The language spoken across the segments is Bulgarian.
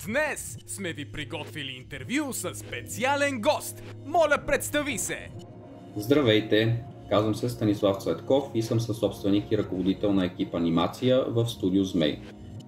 Днес сме ви приготвили интервю с специален гост. Моля, представи се! Здравейте! Казвам се Станислав Цветков и съм съсобственик и ръководител на екип анимация в студио Змей.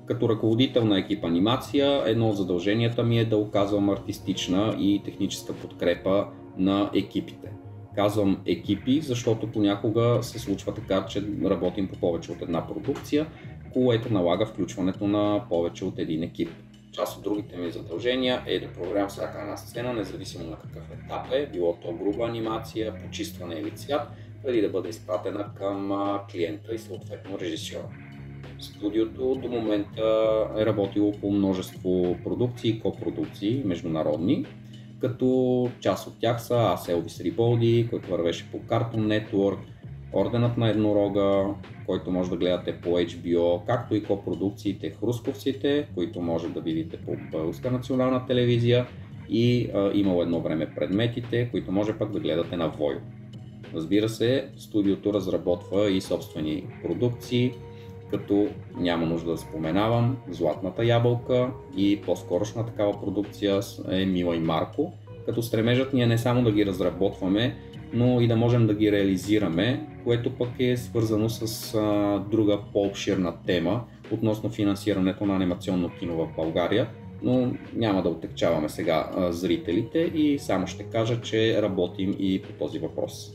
Като ръководител на екип анимация, едно от задълженията ми е да оказвам артистична и техническа подкрепа на екипите. Казвам екипи, защото понякога се случва така, че работим по повече от една продукция, което налага включването на повече от един екип. Част от другите ми задължения е да проверявам всяка една сцена, независимо на какъв етап е, било то груба анимация, почистване или цвят, преди да бъде изпратена към клиента и съответно режисьора. Студиото до момента е работило по множество продукции, копродукции, международни, като част от тях са Аз Елвис Риболди, който вървеше по Cartoon Network, Орденът на еднорога, който може да гледате по HBO, както и копродукциите Хрусковците, които може да видите по Българска национална телевизия, и имало едно време Предметите, които може пък да гледате на Войо. Разбира се, студиото разработва и собствени продукции, като няма нужда да споменавам Златната ябълка и по-скорошна такава продукция е Мила и Марко, като стремежът ни е не само да ги разработваме, но и да можем да ги реализираме, което пък е свързано с друга по-обширна тема относно финансирането на анимационно кино в България, но няма да отекчаваме сега зрителите и само ще кажа, че работим и по този въпрос.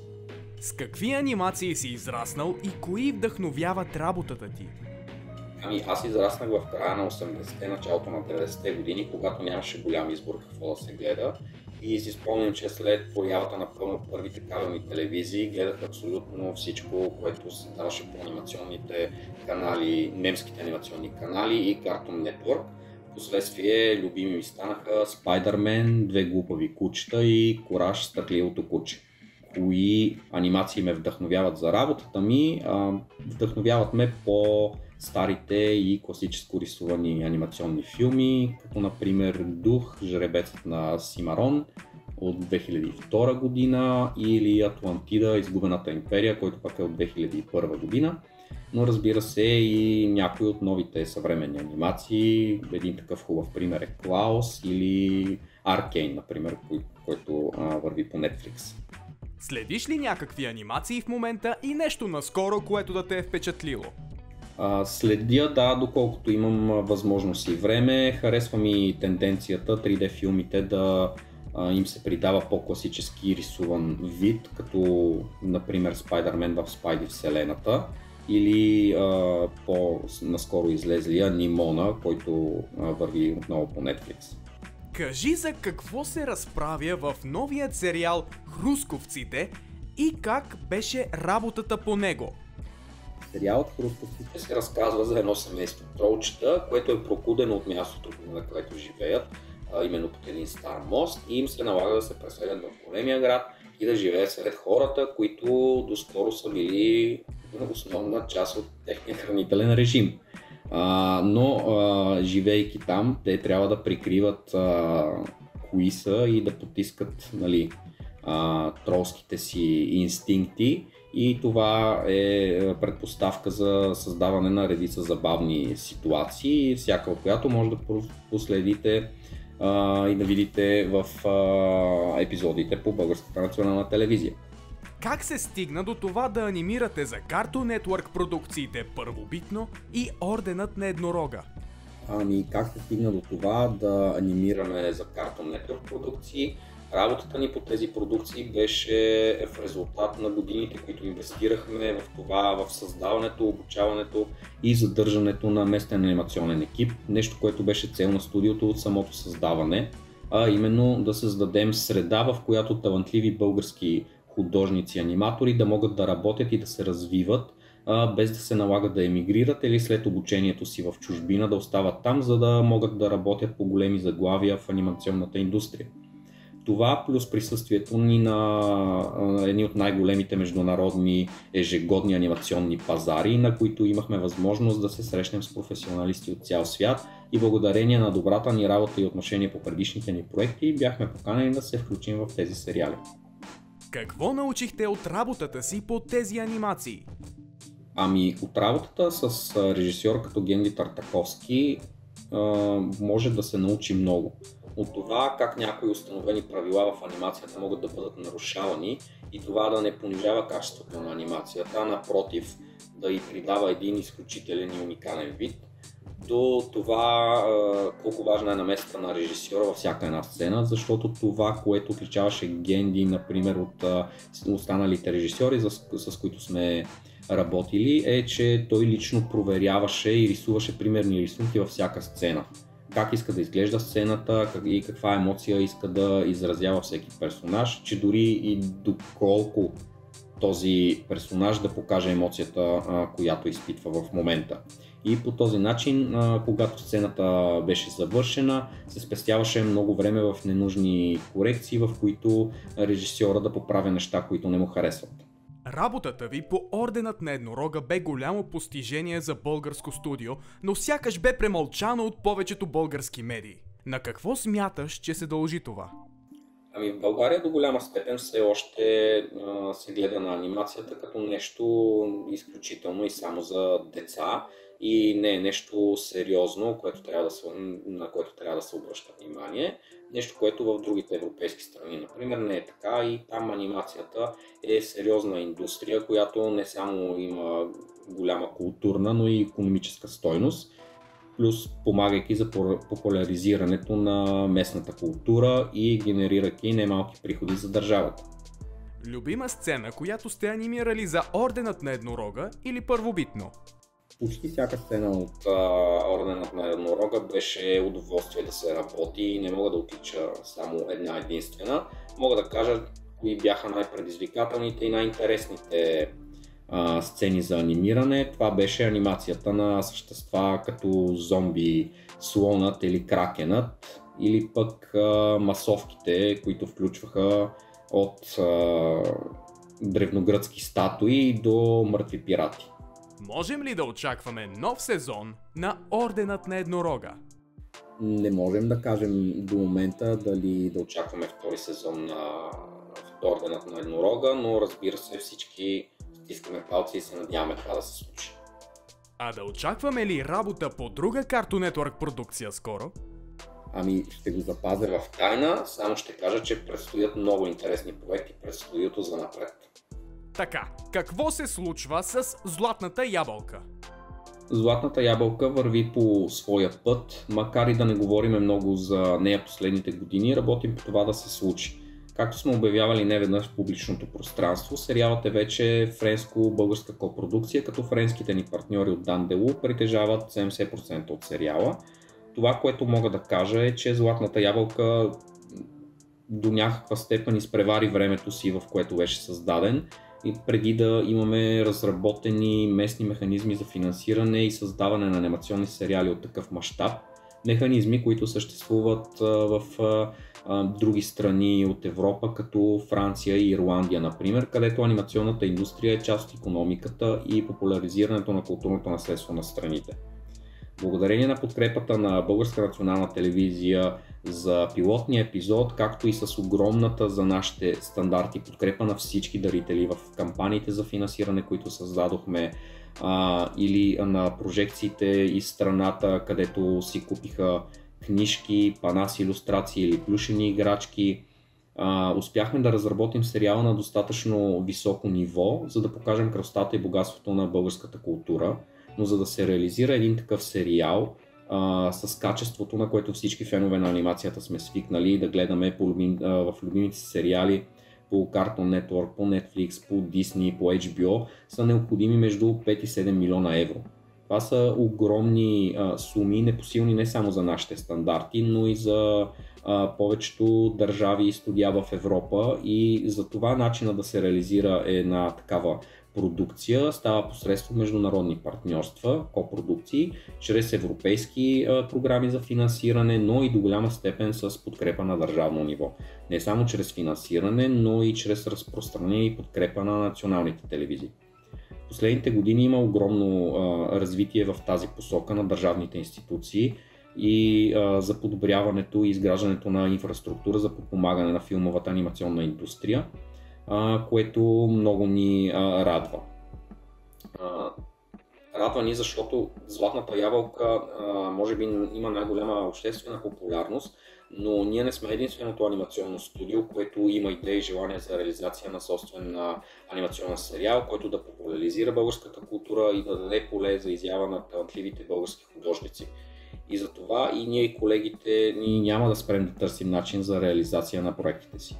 С какви анимации си израснал и кои вдъхновяват работата ти? Аз израснах в края на 80-те, началото на 90-те години, когато нямаше голям избор какво да се гледа. И си спомням, че след появата на първите кабелни телевизии гледах абсолютно всичко, което се даваше по анимационните канали, немските анимационни канали и Cartoon Network. Впоследствие любими ми станаха Spider-Man, Две глупави кучета и Кураж, страхливото куче. Кои анимации ме вдъхновяват за работата ми? Вдъхновяват ме по старите и класическо рисувани анимационни филми, като например Дух, Жребецът на Симарон от 2002 година или Атлантида, Изгубената империя, който пък е от 2001 година. Но разбира се и някои от новите съвременни анимации. Един такъв хубав пример е Клаус или Аркейн, например, който върви по Netflix. Следиш ли някакви анимации в момента и нещо наскоро, което да те е впечатлило? Следя, да, доколкото имам възможност и време. Харесва ми тенденцията 3D филмите да им се придава по-класически рисуван вид, като например Spider-Man в Спайди вселената или по-наскоро излезлия Нимона, който върви отново по Netflix. Кажи за какво се разправя в новият сериал Хрусковците и как беше работата по него. Сериалът Хрусковците се разказва за едно семейство тролчета, което е прокудено от мястото, на което живеят, именно под един стар мост, и им се налага да се преселят в големия град и да живеят сред хората, които доскоро са били основна част от техния хранителен режим. Но живейки там, те трябва да прикриват кои са и да потискат, тролските си инстинкти, и това е предпоставка за създаване на редица забавни ситуации, всяка от която може да последите и да видите в епизодите по Българската национална телевизия. Как се стигна до това да анимирате за Cartoon Network продукциите Първобитно и Орденът на еднорога? Как се стигна до това да анимираме за Cartoon Network продукции? Работата ни по тези продукции беше в резултат на годините, които инвестирахме в това, в създаването, обучаването и задържането на местен анимационен екип. Нещо, което беше цел на студиото от самото създаване, а именно да създадем среда, в която талантливи български художници, аниматори да могат да работят и да се развиват, без да се налагат да емигрират или след обучението си в чужбина да остават там, за да могат да работят по големи заглавия в анимационната индустрия. Това плюс присъствието ни на едни от най-големите международни ежегодни анимационни пазари, на които имахме възможност да се срещнем с професионалисти от цял свят, и благодарение на добрата ни работа и отношение по предишните ни проекти бяхме поканени да се включим в тези сериали. Какво научихте от работата си по тези анимации? От работата с режисьор като Генди Тартаковски може да се научи много. От това как някои установени правила в анимацията могат да бъдат нарушавани и това да не понижава качеството на анимацията, а напротив да й придава един изключителен и уникален вид, до това колко важна е намесата на режисьора във всяка една сцена, защото това, което отличаваше Генди, например, от останалите режисьори, с които сме работили, е, че той лично проверяваше и рисуваше примерни рисунки във всяка сцена. Как иска да изглежда сцената и каква емоция иска да изразява всеки персонаж, че дори и доколко този персонаж да покаже емоцията, която изпитва в момента. И по този начин, когато сцената беше завършена, се спестяваше много време в ненужни корекции, в които режисьора да поправя неща, които не му харесват. Работата ви по Орденът на еднорога бе голямо постижение за българско студио, но сякаш бе премълчано от повечето български медии. На какво смяташ, че се дължи това? Ами в България до голяма степен все още се гледа на анимацията като нещо изключително и само за деца и не е нещо сериозно, на което трябва да се обръща внимание. Нещо, което в другите европейски страни, например, не е така и там анимацията е сериозна индустрия, която не само има голяма културна, но и икономическа стойност, плюс помагайки за популяризирането на местната култура и генерирайки немалки приходи за държавата. Любима сцена, която сте анимирали за Орденът на еднорога или първобитно? Почти всяка сцена от Орденът на еднорога беше удоволствие да се работи и не мога да отлича само една единствена. Мога да кажа кои бяха най-предизвикателните и най-интересните сцени за анимиране. Това беше анимацията на същества като зомби, слонът или кракенът, или пък масовките, които включваха от древногръцки статуи до мъртви пирати. Можем ли да очакваме нов сезон на Орденът на еднорога? Не можем да кажем до момента дали да очакваме втори сезон на Орденът на еднорога, но разбира се, всички стискаме палци и се надяваме това да се случи. А да очакваме ли работа по друга Cartoon Network продукция скоро? Ами ще го запазя в тайна, само ще кажа, че предстоят много интересни проекти пред студиото за напред. Така, какво се случва с Златната ябълка? Златната ябълка върви по своя път, макар и да не говорим много за нея последните години, работим по това да се случи. Както сме обявявали неведнъж в публичното пространство, сериалът е вече френско-българска копродукция, като френските ни партньори от Данделу притежават 70% от сериала. Това, което мога да кажа е, че Златната ябълка до някаква степен изпревари времето си, в което беше създаден, и преди да имаме разработени местни механизми за финансиране и създаване на анимационни сериали от такъв мащаб. Механизми, които съществуват в други страни от Европа, като Франция и Ирландия, например, където анимационната индустрия е част от икономиката и популяризирането на културното наследство на страните. Благодарение на подкрепата на Българска национална телевизия за пилотния епизод, както и с огромната за нашите стандарти подкрепа на всички дарители в кампаниите за финансиране, които създадохме, или на прожекциите из страната, където си купиха книжки, пана с илюстрации или плюшени играчки, успяхме да разработим сериала на достатъчно високо ниво, за да покажем красотата и богатството на българската култура. Но за да се реализира един такъв сериал с качеството, на което всички фенове на анимацията сме свикнали да гледаме в любимите сериали по Cartoon Network, по Netflix, по Disney, по HBO, са необходими между 5 и 7 милиона евро. Това са огромни суми, непосилни не само за нашите стандарти, но и за повечето държави и студия в Европа, и за това начина да се реализира една такава продукция става посредством международни партньорства, копродукции, чрез европейски програми за финансиране, но и до голяма степен с подкрепа на държавно ниво. Не само чрез финансиране, но и чрез разпространение и подкрепа на националните телевизии. В последните години има огромно развитие в тази посока на държавните институции и за подобряването и изграждането на инфраструктура за подпомагане на филмовата анимационна индустрия, което много ни радва. Радва ни, защото Златната ябълка може би има най-голяма обществена популярност, но ние не сме единственото анимационно студио, което има идеи и желание за реализация на собствен анимационен сериал, който да популяризира българската култура и да даде поле за изява на талантливите български художници. И затова и ние и колегите ни няма да спрем да търсим начин за реализация на проектите си.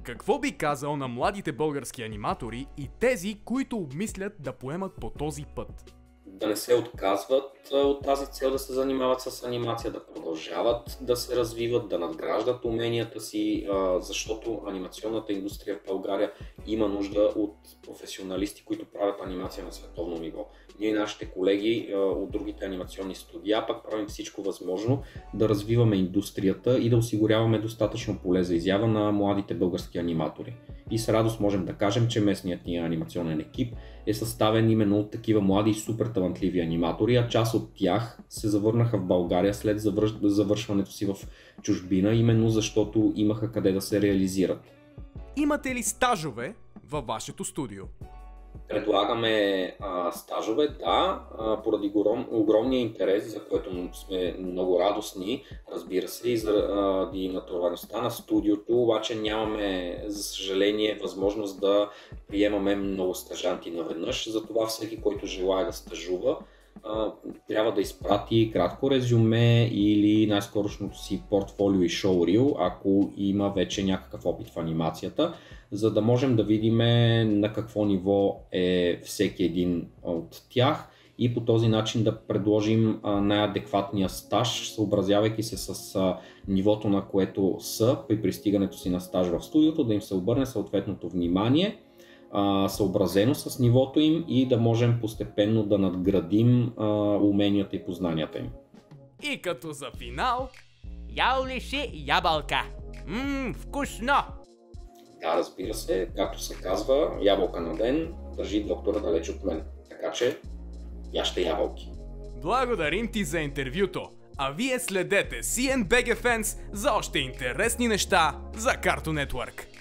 Какво би казал на младите български аниматори и тези, които обмислят да поемат по този път? Да не се отказват от тази цел да се занимават с анимация, да продължават да се развиват, да надграждат уменията си, защото анимационната индустрия в България има нужда от професионалисти, които правят анимация на световно ниво. Ние и нашите колеги от другите анимационни студия пък правим всичко възможно да развиваме индустрията и да осигуряваме достатъчно поле за изява на младите български аниматори. И с радост можем да кажем, че местният ни анимационен екип е съставен именно от такива млади и супер талантливи аниматори, а част от тях се завърнаха в България след завършването си в чужбина, именно защото имаха къде да се реализират. Имате ли стажове във вашето студио? Предлагаме стажове, да, поради огромния интерес, за което сме много радостни, разбира се, и заради натовареността на студиото, обаче нямаме, за съжаление, възможност да приемаме много стажанти наведнъж, затова всеки, който желае да стажува, трябва да изпрати кратко резюме или най-скорошното си портфолио и шоурил, ако има вече някакъв опит в анимацията, за да можем да видим на какво ниво е всеки един от тях и по този начин да предложим най-адекватния стаж, съобразявайки се с нивото, на което са при пристигането си на стаж в студиото, да им се обърне съответното внимание, съобразено с нивото им и да можем постепенно да надградим уменията и познанията им. И като за финал... Ял ли си ябълка? Вкусно! Да, разбира се, както се казва, ябълка на ден държи доктора далеч от мен. Така че, яще ябълки. Благодарим ти за интервюто, а вие следете CNBG Fans за още интересни неща за Cartoon Network.